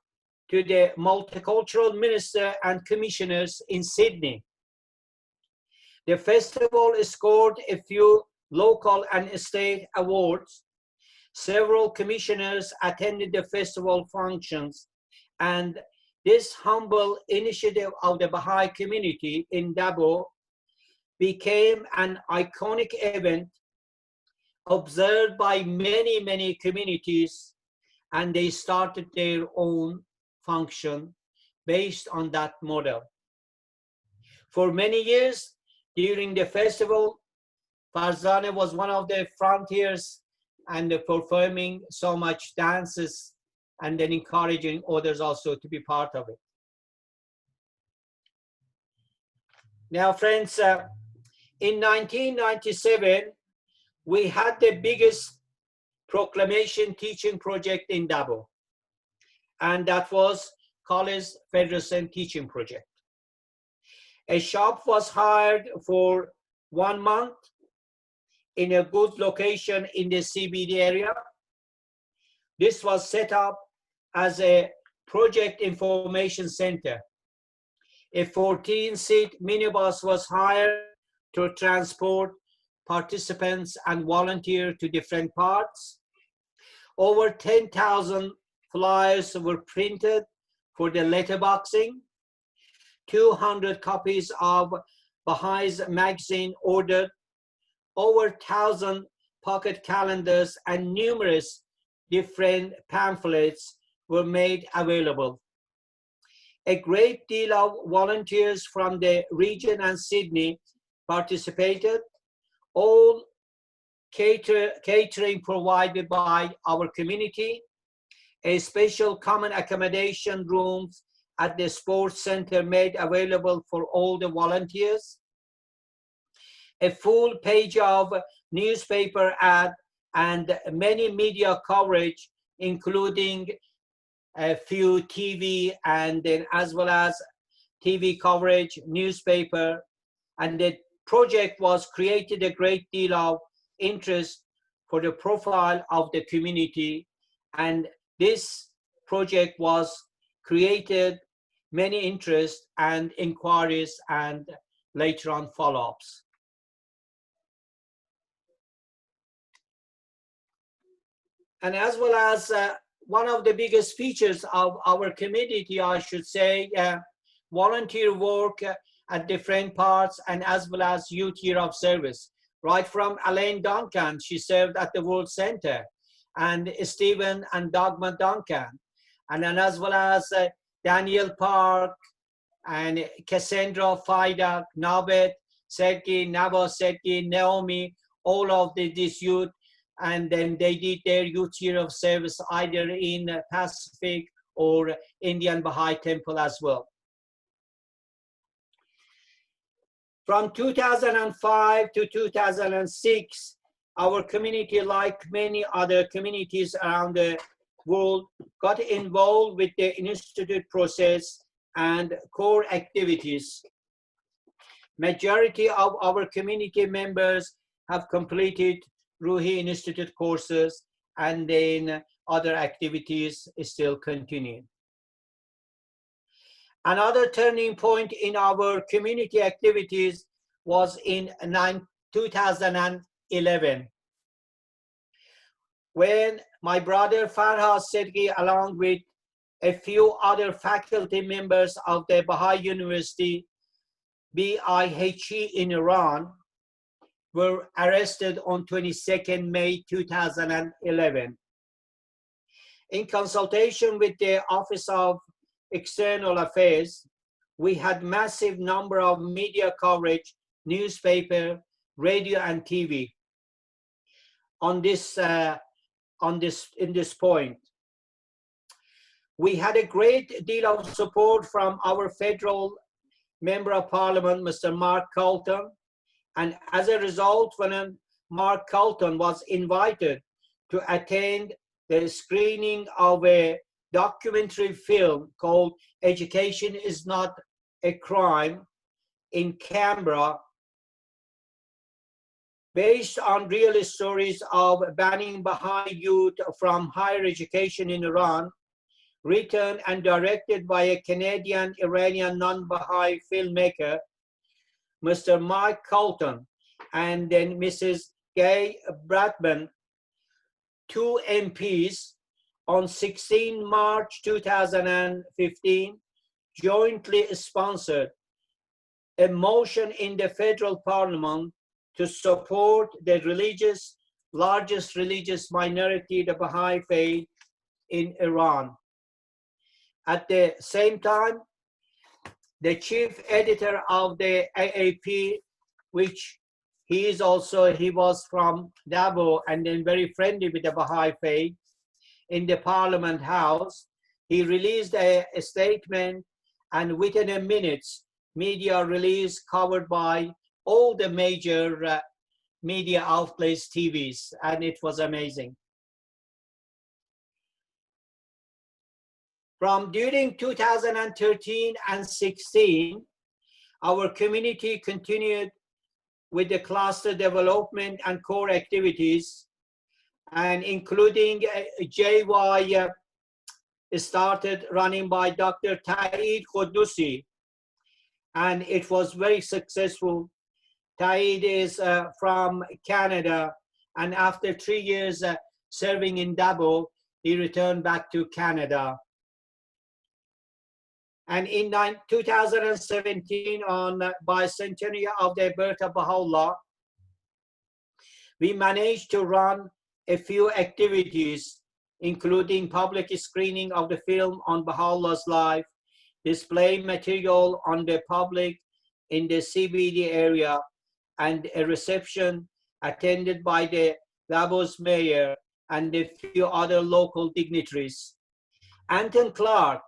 to the multicultural minister and commissioners in Sedghi. The festival scored a few local and state awards. Several commissioners attended the festival functions, and this humble initiative of the Bahai community in Davao became an iconic event observed by many communities, and they started their own function based on that model. For many years during the festival, Fazaneh was one of the frontiers and performing so much dances and then encouraging others also to be part of it. Now, friends, in 1997, we had the biggest proclamation teaching project in Davao, and that was College Federation Teaching Project. A shop was hired for 1 month in a good location in the CBD area. This was set up as a project information center. A 14-seat minibus was hired to transport participants and volunteers to different parts. Over 10,000 flyers were printed for the letterboxing. 200 copies of Bahai's magazine ordered. Over 1,000 pocket calendars and numerous different pamphlets were made available. A great deal of volunteers from the region and Sydney participated, all catering provided by our community, a special common accommodation rooms at the sports center made available for all the volunteers, a full page of newspaper ad and many media coverage, including a few TV and then as well as TV coverage, newspaper, and the project was created a great deal of interest for the profile of the community, and this project was created many interest and inquiries and later on follow-ups. And as well as one of the biggest features of our community, I should say, volunteer work at different parts and as well as youth year of service. Right from Allaine Duncan, she served at the World Center, and Stephen and Dagmar Duncan, and then as well as Daniel Park and Cassandra, Faida, Nabet, Sedghi, Nava, Sedghi, Naomi, all of these youth, and then they did their youth year of service either in Pacific or Indian Bahai Temple as well. From 2005 to 2006, our community, like many other communities around the world, got involved with the institute process and core activities. Majority of our community members have completed Ruhi Institute courses, and then other activities still continue. Another turning point in our community activities was in 2011, when my brother Farhad Sedghi, along with a few other faculty members of the Bahai University, BIHE in Iran, were arrested on 22nd May 2011. In consultation with the Office of External Affairs, we had massive number of media coverage, newspaper, radio, and TV on this in this point. We had a great deal of support from our federal Member of Parliament, Mr. Mark Colton, and as a result, when Mark Colton was invited to attend the screening of a documentary film called Education is Not a Crime in Canberra, based on real stories of banning Bahai youth from higher education in Iran, written and directed by a Canadian-Iranian non-Bahai filmmaker, Mr. Mike Colton, and then Mrs. Gay Bradman, two MPs, on 16 March 2015, jointly sponsored a motion in the federal parliament to support the largest religious minority, the Bahai faith in Iran. At the same time, the chief editor of the AAP, which he was from Davao and then very friendly with the Bahai faith, in the Parliament House, he released a statement, and within a minute, media release covered by all the major media outlets, TVs, and it was amazing. From during 2013 and 16, our community continued with the cluster development and core activities, and including JY started running by Dr. Taid Qudusi, and it was very successful. Taid is from Canada, and after 3 years serving in Dubbo, he returned back to Canada. And in 2017, on bicentennial of the birth of Baha'u'llah, we managed to run a few activities, including public screening of the film on Baha'u'llah's life, display material on the public in the CBD area, and a reception attended by the Davos mayor and a few other local dignitaries. Anton Clark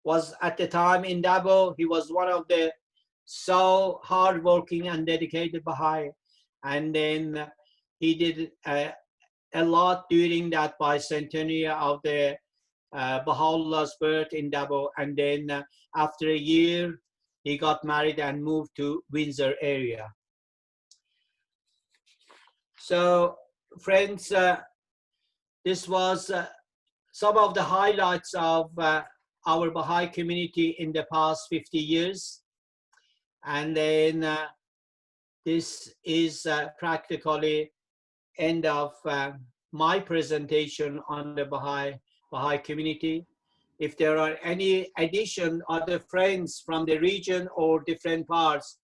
was at the time in Dubbo. He was one of the so hardworking and dedicated Baha'i. And then he did a lot during that bicentennial of the Baha'u'llah's birth in Dubbo. And then after a year, he got married and moved to Windsor area. So friends, this was some of the highlights of our Baha'i community in the past 50 years. And then this is practically end of my presentation on the Baha'i community. If there are any addition, other friends from the region or different parts,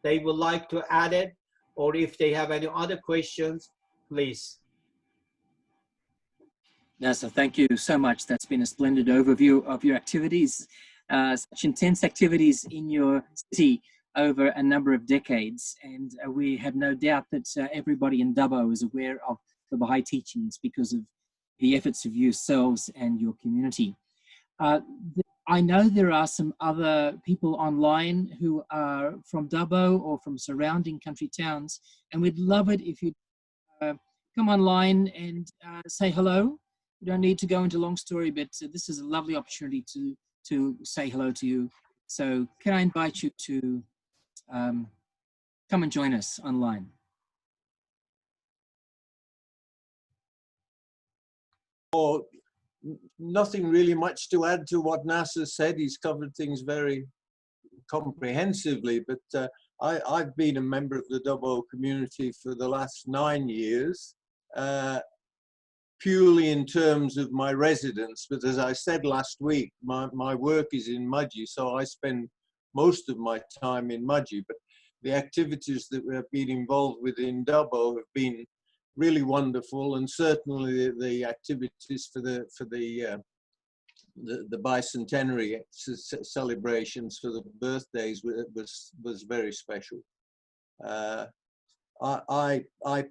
they would like to add it, or if they have any other questions, please. Nasser, thank you so much. That's been a splendid overview of your activities, such intense activities in your city over a number of decades. And we have no doubt that everybody in Dubbo is aware of the Baha'i teachings because of the efforts of yourselves and your community. I know there are some other people online who are from Dubbo or from surrounding country towns, and we'd love it if you'd come online and say hello. You don't need to go into a long story, but this is a lovely opportunity to say hello to you. So can I invite you to come and join us online? Oh, nothing really much to add to what Nasser said. He's covered things very comprehensively, but I've been a member of the Dubbo community for the last 9 years. Purely in terms of my residence, but as I said last week, my work is in Mudgee, so I spend most of my time in Mudgee. But the activities that we have been involved with in Dubbo have been really wonderful, and certainly the activities for the bicentenary celebrations for the birthdays was very special. I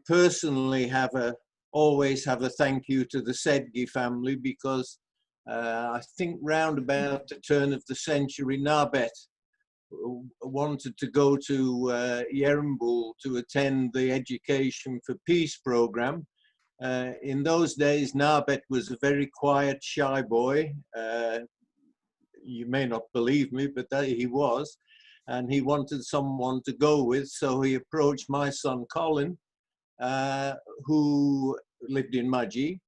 personally always have a thank you to the Sedghi family, because I think round about the turn of the century, Narbet wanted to go to Yerambul to attend the Education for Peace program. In those days, Narbet was a very quiet, shy boy. You may not believe me, but he was. And he wanted someone to go with, so he approached my son Colin, who lived in Mudgee.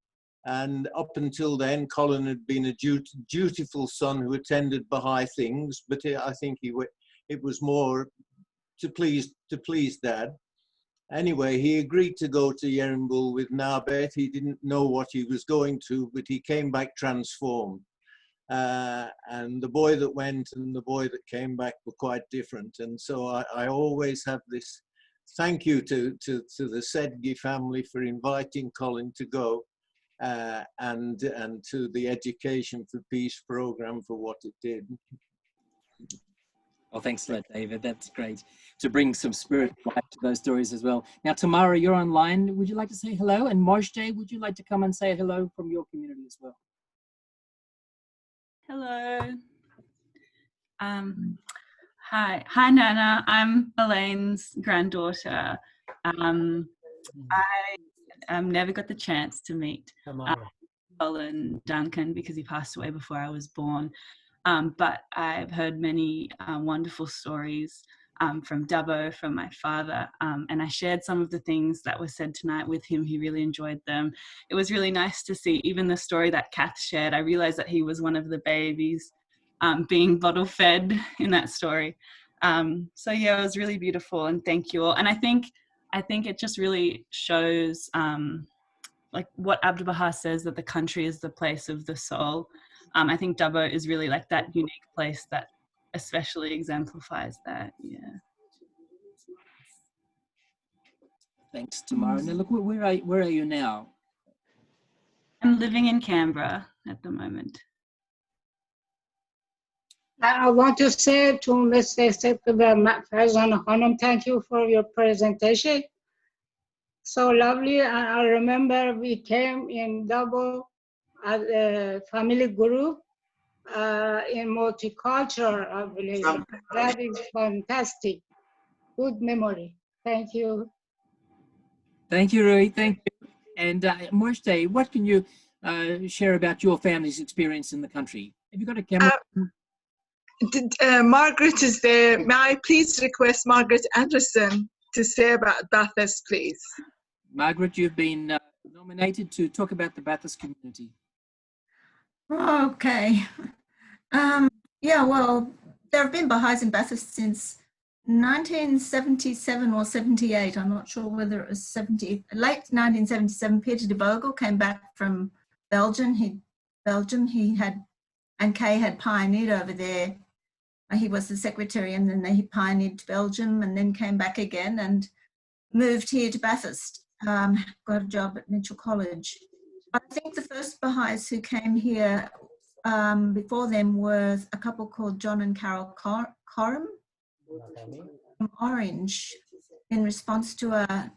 And up until then, Colin had been a dutiful son who attended Baha'i things, but I think it was more to please Dad. Anyway, he agreed to go to Yerambul with Narbet. He didn't know what he was going to, but he came back transformed. And the boy that went and the boy that came back were quite different. And so I always have this thank you to the Sedghi family for inviting Colin to go, and to the Education for Peace program for what it did. Well, thanks for that, David. That's great to bring some spirit life to those stories as well. Now, Tamara, you're online. Would you like to say hello? And Mojde, would you like to come and say hello from your community as well? Hello. Hi, Nana. I'm Allaine's granddaughter. I never got the chance to meet Colin Duncan because he passed away before I was born. but I've heard many wonderful stories from Dubbo, from my father, and I shared some of the things that were said tonight with him. He really enjoyed them. It was really nice to see even the story that Kath shared. I realized that he was one of the babies being bottle fed in that story. So yeah, it was really beautiful, and thank you all. And I think it just really shows like what Abdu'l Baha says, that the country is the place of the soul. I think Dubbo is really like that unique place that especially exemplifies that. Yeah. Thanks, Tamara. Now, look, where are you now? I'm living in Canberra at the moment. I want to say to Mr. Fazaneh, thank you for your presentation. So lovely. I remember we came in Dubbo as a family group in Multicultural, I believe. That is fantastic. Good memory. Thank you. Thank you, Rui. Thank you. And Morshteh, what can you share about your family's experience in the country? Have you got a camera? Margaret is there. May I please request Margaret Anderson to say about Bathurst, please? Margaret, you've been nominated to talk about the Bathurst community. Okay. Yeah, well, there have been Baha'is in Bathurst since 1977 or 78. I'm not sure whether it was late 1977. Peter de Vogel came back from Belgium. And Kay had pioneered over there. He was the secretary, and then he pioneered to Belgium and then came back again and moved here to Bathurst. Got a job at Mitchell College. I think the first Baha'is who came here before them were a couple called John and Carol Coram from Orange, in response to a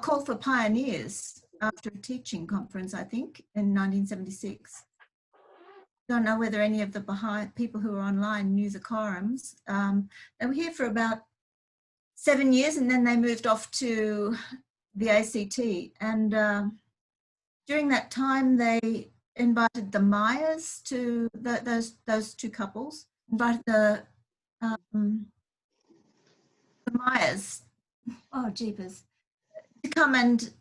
call for pioneers after a teaching conference, I think, in 1976. Don't know whether any of the Baha'i people who were online knew the Corams. They were here for about 7 years, and then they moved off to the ACT. And during that time, they invited the Myers to those two couples. Invited the Myers, oh jeepers, to come and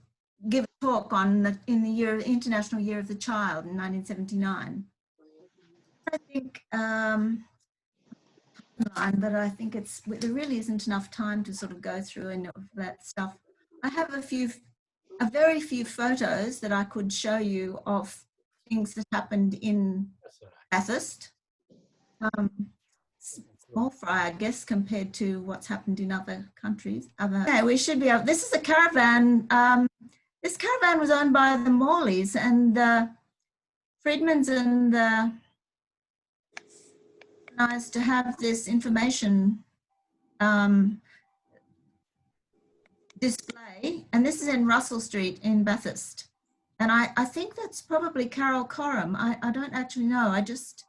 give a talk on in the International Year of the Child in 1979. I think, but I think there really isn't enough time to sort of go through any of that stuff. I have a very few photos that I could show you of things that happened in Bathurst. Small fry, I guess, compared to what's happened in other countries. Yeah, we should be able. This is a caravan. This caravan was owned by the Morleys, and the Friedmans and the nice to have this information display, and this is in Russell Street in Bathurst, and I think that's probably Carol Coram. I don't actually know. I've just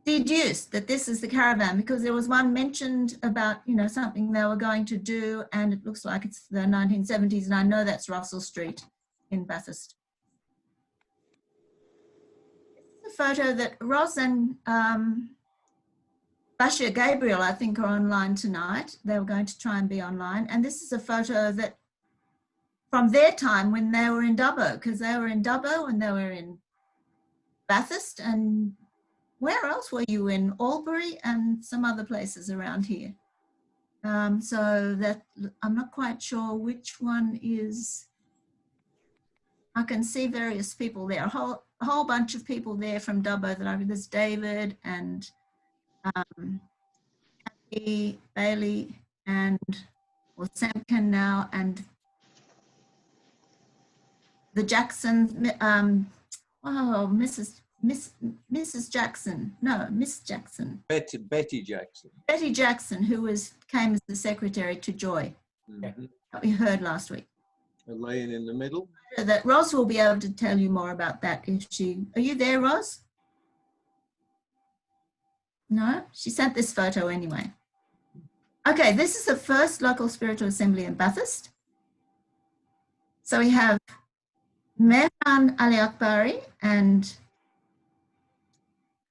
deduced that this is the caravan because there was one mentioned about something they were going to do, and it looks like it's the 1970s, and I know that's Russell Street in Bathurst. Photo that Roz and Bashir Gabriel, I think, are online tonight. They were going to try and be online. And this is a photo that from their time when they were in Dubbo, because they were in Dubbo and they were in Bathurst. And where else were you? In Albury and some other places around here. So that I'm not quite sure which one is. I can see various people there. A whole bunch of people there from Dubbo that there's David and Kathy, Bailey, and Samkin now, and the Jacksons. Mrs. Jackson. No, Miss Jackson. Betty Jackson. Betty Jackson, who came as the secretary to Joy. Mm-hmm. That we heard last week. Allaine in the middle. That Roz will be able to tell you more about that if she. Are you there, Roz? No, she sent this photo anyway. Okay, this is the first local spiritual assembly in Bathurst. So we have Mehran Ali Akbari and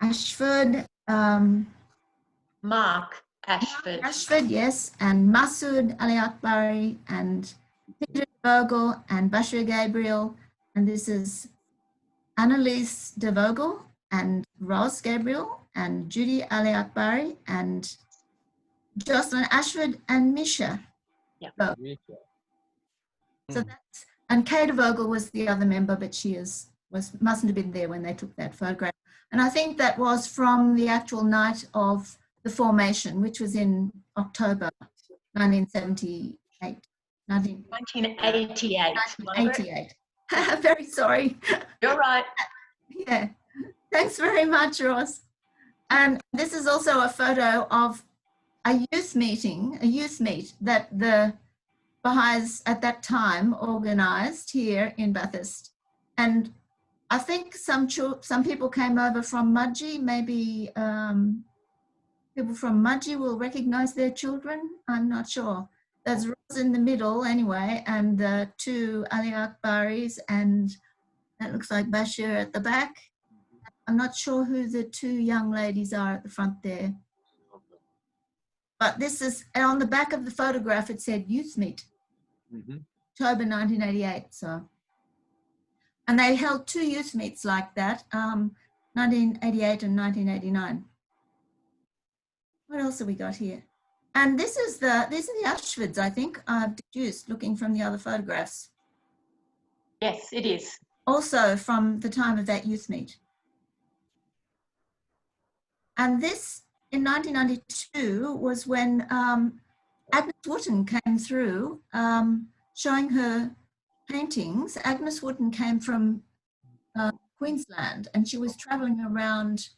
Ashford, Mark Ashford. Yes, and Masood Ali Akbari and Peter Vogel and Bashir Gabriel, and this is Annalise de Vogel and Ross Gabriel and Judy Ali Akbari and Jocelyn Ashford and Misha. Yeah. So that's, and Kay de Vogel was the other member, but she mustn't have been there when they took that photograph. And I think that was from the actual night of the formation, which was in October 1978. 1988. 1988. Very sorry. You're right. Yeah. Thanks very much, Ross. And this is also a photo of a youth meet that the Baha'is at that time organized here in Bathurst. And I think some people came over from Mudgee, maybe people from Mudgee will recognize their children. I'm not sure. There's Roz in the middle anyway, and the two Ali Akbaris, and that looks like Bashir at the back. I'm not sure who the two young ladies are at the front there. But this is, on the back of the photograph, it said Youth Meet, October 1988. So, and they held two youth meets like that, 1988 and 1989. What else have we got here? And these are the Ashfords, I think, I've deduced, looking from the other photographs. Yes, it is. Also from the time of that youth meet. And this, in 1992, was when Agnes Wooten came through showing her paintings. Agnes Wooten came from Queensland, and she was traveling around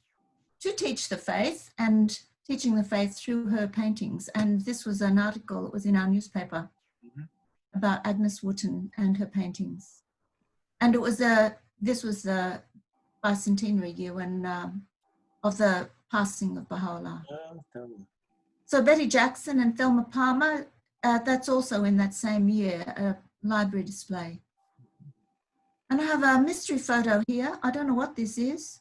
to teach the faith and teaching the faith through her paintings. And this was an article that was in our newspaper about Agnes Wooten and her paintings. And it was this was the bicentenary year when of the passing of Baha'u'llah. So Betty Jackson and Thelma Palmer, that's also in that same year, a library display. And I have a mystery photo here. I don't know what this is.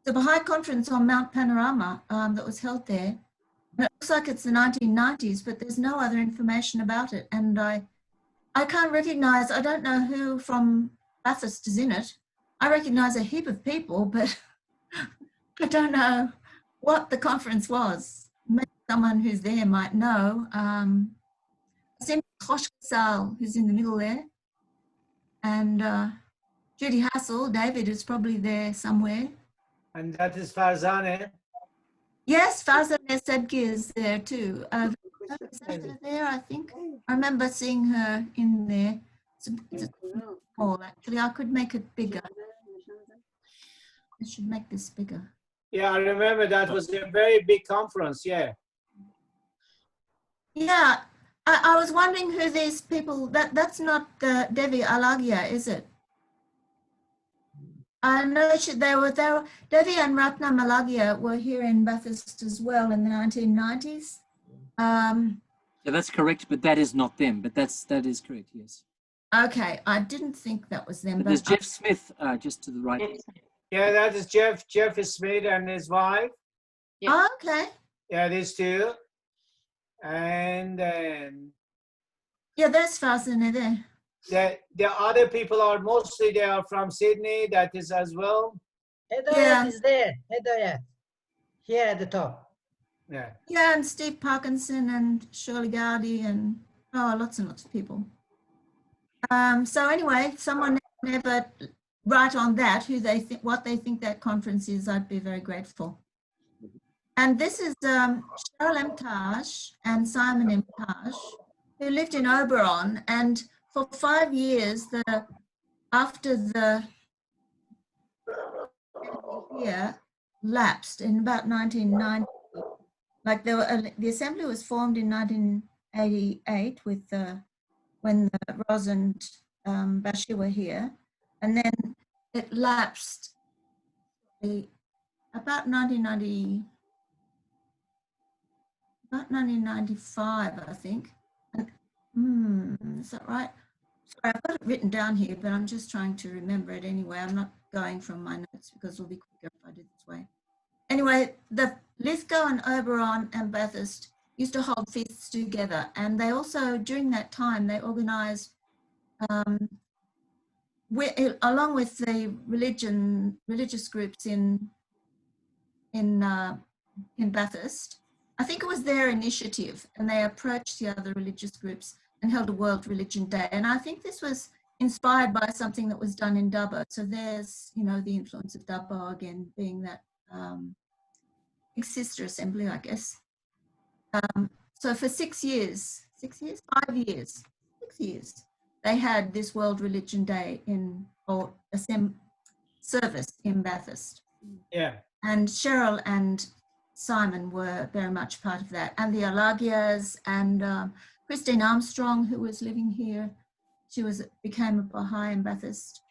The Baha'i conference on Mount Panorama that was held there. And it looks like it's the 1990s, but there's no other information about it. And I can't recognize, I don't know who from Bathurst is in it. I recognize a heap of people, but I don't know what the conference was. Maybe someone who's there might know. Sim Khoshkasal, who's in the middle there. And Judy Hassel, David is probably there somewhere. And that is Fazaneh. Yes, Fazaneh Sedghi is there too. Is that her there, I think? I remember seeing her in there. It's small, actually. I could make it bigger. I should make this bigger. Yeah, I remember that was a very big conference, yeah. Yeah, I was wondering who these people, that's not Devi Alagia, is it? I know they were Devi and Ratna Malagia were here in Bathurst as well in the 1990s. Yeah, that's correct, but that is not them. But that is correct. Yes. Okay, I didn't think that was them. But there's Jeff Smith just to the right. Yeah, that is Jeff Smith and his wife. Yeah. Oh, okay. Yeah, these two. And then. Yeah, there's Fazaneh there. The other people are mostly they are from Sydney. That is as well. Hedayat is there. Hedayat, here at the top. Yeah. Yeah, and Steve Parkinson and Shirley Gowdy and lots and lots of people. So anyway, someone never write on that what they think that conference is. I'd be very grateful. And this is Cheryl M. Taj and Simon M. Taj, who lived in Oberon, and for 5 years, after the year lapsed in about 1990, like the assembly was formed in 1988 with when Roz and Bashir were here, and then it lapsed about 1995, I think. Is that right? I've got it written down here, but I'm just trying to remember it anyway. I'm not going from my notes because it'll be quicker if I do it this way. Anyway, the Lithgow and Oberon and Bathurst used to hold feasts together, and they also, during that time, they organised, along with the religious groups in Bathurst. I think it was their initiative, and they approached the other religious groups and held a World Religion Day. And I think this was inspired by something that was done in Dubbo. So there's, you know, the influence of Dubbo again, being that big sister assembly, I guess. So for 6 years, 5 years, 6 years, they had this World Religion Day or service in Bathurst. Yeah. And Cheryl and Simon were very much part of that, and the Alagias and Christine Armstrong, who was living here, she became a Bahai in Bathurst.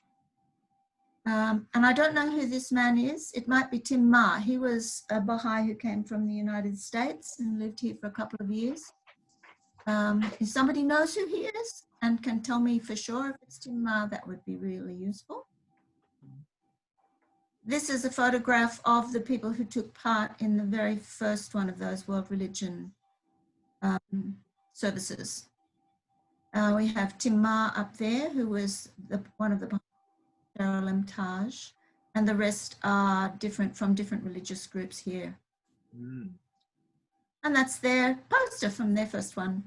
And I don't know who this man is. It might be Tim Ma. He was a Bahai who came from the United States and lived here for a couple of years. If somebody knows who he is and can tell me for sure if it's Tim Ma, that would be really useful. This is a photograph of the people who took part in the very first one of those World Religion services. We have Tim Ma up there, who was one of the Cheryl and Taj, and the rest are from different religious groups here. Mm. And that's their poster from their first one.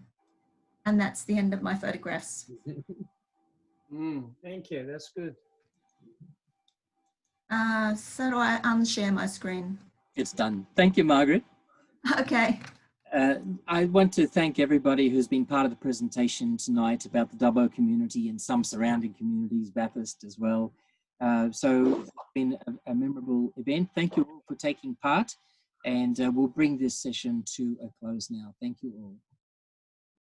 And that's the end of my photographs. Thank you, that's good. So do I unshare my screen? It's done. Thank you, Margaret. Okay. I want to thank everybody who's been part of the presentation tonight about the Dubbo community and some surrounding communities, Bathurst as well. So it's been a memorable event. Thank you all for taking part, and we'll bring this session to a close now. Thank you all.